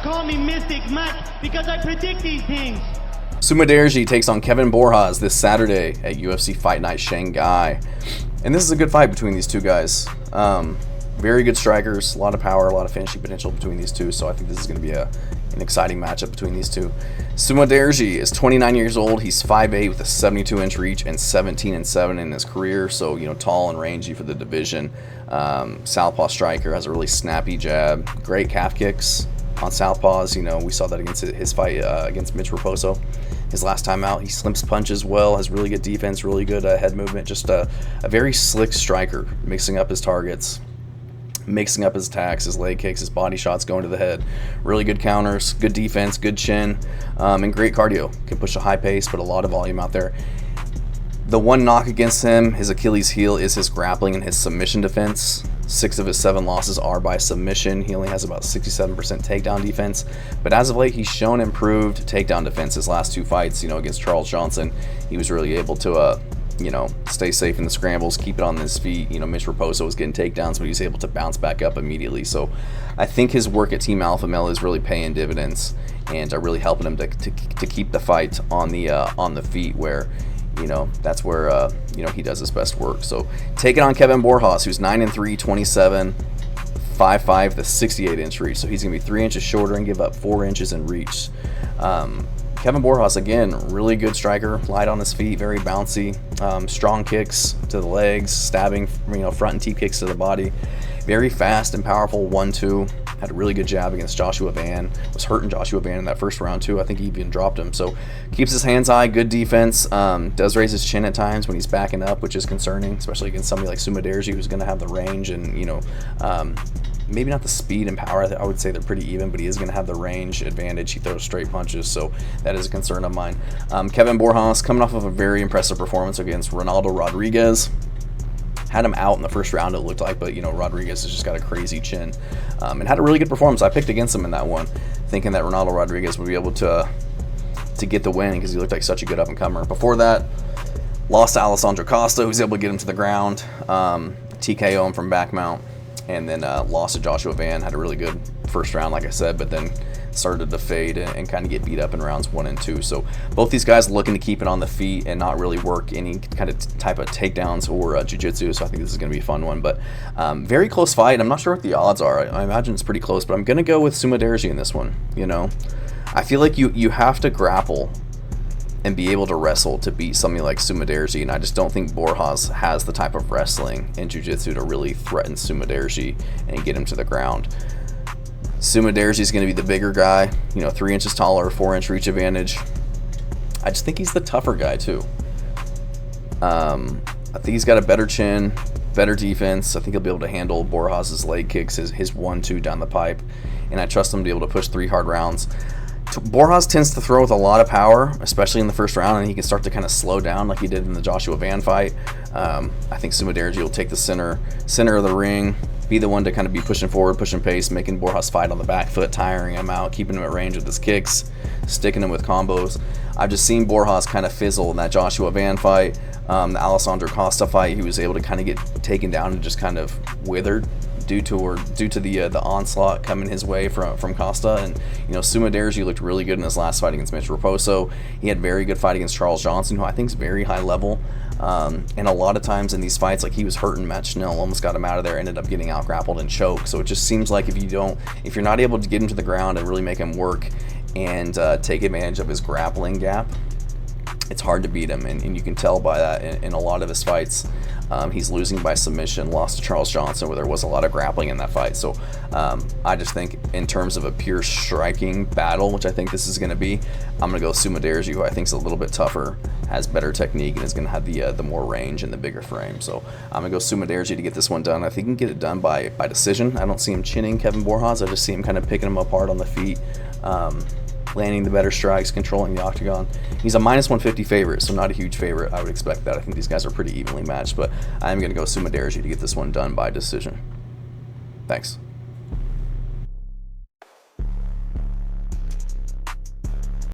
call me Mystic Mac because I predict these things. Sumudaerji takes on Kevin Borjas this Saturday at UFC Fight Night Shanghai. And this is a good fight between these two guys. Very good strikers, a lot of power, a lot of finishing potential between these two, so I think this is going to be an exciting matchup between these two. Sumudaerji is 29 years old. He's 5'8" with a 72-inch reach and 17-7 in his career, so tall and rangy for the division. Southpaw striker, has a really snappy jab, great calf kicks on southpaws. We saw that against his fight against Mitch Raposo. His last time out, he slips punches well, has really good defense, really good head movement, just a very slick striker, mixing up his targets, mixing up his attacks, his leg kicks, his body shots going to the head. Really good counters, good defense, good chin, and great cardio. Can push a high pace, but a lot of volume out there. The one knock against him, his Achilles heel, is his grappling and his submission defense. 6 of his 7 losses are by submission. He only has about 67% takedown defense, but as of late, he's shown improved takedown defense. His last 2 fights, against Charles Johnson, he was really able to stay safe in the scrambles, keep it on his feet. Mitch Raposo was getting takedowns, but he was able to bounce back up immediately. So I think his work at Team Alpha Male is really paying dividends and really helping him to keep the fight on the feet, where that's where he does his best work. So taking on Kevin Borjas, who's 9-3, 27, 5'5", the 68-inch reach. So he's gonna be 3 inches shorter and give up 4 inches in reach. Kevin Borjas, again, really good striker, light on his feet, very bouncy, strong kicks to the legs, stabbing, front and teep kicks to the body. Very fast and powerful 1-2. Had a really good jab against Joshua Van. Was hurting Joshua Van in that first round too. I think he even dropped him. So keeps his hands high, good defense. Does raise his chin at times when he's backing up, which is concerning, especially against somebody like Sumudaerji, who's going to have the range and maybe not the speed and power. I would say they're pretty even, but he is going to have the range advantage. He throws straight punches, so that is a concern of mine. Kevin Borjas coming off of a very impressive performance against Ronaldo Rodriguez. Had him out in the first round, it looked like, but Rodriguez has just got a crazy chin, and had a really good performance. I picked against him in that one, thinking that Ronaldo Rodriguez would be able to get the win because he looked like such a good up-and-comer. Before that, lost to Alessandro Costa, who's able to get him to the ground, TKO him from back mount, and then lost to Joshua Van. Had a really good first round, like I said, but then started to fade and kind of get beat up in rounds 1 and 2. So both these guys looking to keep it on the feet and not really work any kind of type of takedowns or jiu-jitsu. So I think this is going to be a fun one, but very close fight. I'm not sure what the odds are. I imagine it's pretty close, but I'm going to go with Sumudaerji in this one. I feel like you have to grapple and be able to wrestle to beat something like Sumudaerji, and I just don't think Borjas has the type of wrestling and jiu-jitsu to really threaten Sumudaerji and get him to the ground. Sumudaerji is going to be the bigger guy, 3 inches taller, 4-inch reach advantage. I just think he's the tougher guy too. I think he's got a better chin, better defense. I think he'll be able to handle Borjas' leg kicks, his 1-2 down the pipe, and I trust him to be able to push 3 hard rounds. Borjas tends to throw with a lot of power, especially in the first round, and he can start to kind of slow down like he did in the Joshua Van fight. I think Sumudaerji will take the center of the ring, be the one to kind of be pushing forward, pushing pace, making Borjas fight on the back foot, tiring him out, keeping him at range with his kicks, sticking him with combos. I've just seen Borjas kind of fizzle in that Joshua Van fight. The Alessandro Costa fight, he was able to kind of get taken down and just kind of withered due to the onslaught coming his way from Costa. And Sumudaerji looked really good in his last fight against Mitch Raposo. He had a very good fight against Charles Johnson, who I think is very high level. And a lot of times in these fights, like he was hurting Matt Schnell, almost got him out of there, ended up getting out grappled and choked. So it just seems like if you're not able to get him to the ground and really make him work and take advantage of his grappling gap, it's hard to beat him, and you can tell by that in a lot of his fights. He's losing by submission, lost to Charles Johnson, where there was a lot of grappling in that fight. So I just think in terms of a pure striking battle, which I think this is going to be, I'm going to go Sumudaerji, who I think is a little bit tougher, has better technique, and is going to have the more range and the bigger frame. So I'm going to go Sumudaerji to get this one done. I think he can get it done by decision. I don't see him chinning Kevin Borjas. I just see him kind of picking him apart on the feet, landing the better strikes, controlling the octagon. He's a -150 favorite, so not a huge favorite. I would expect that. I think these guys are pretty evenly matched, but I'm going to go Sumudaerji to get this one done by decision. Thanks.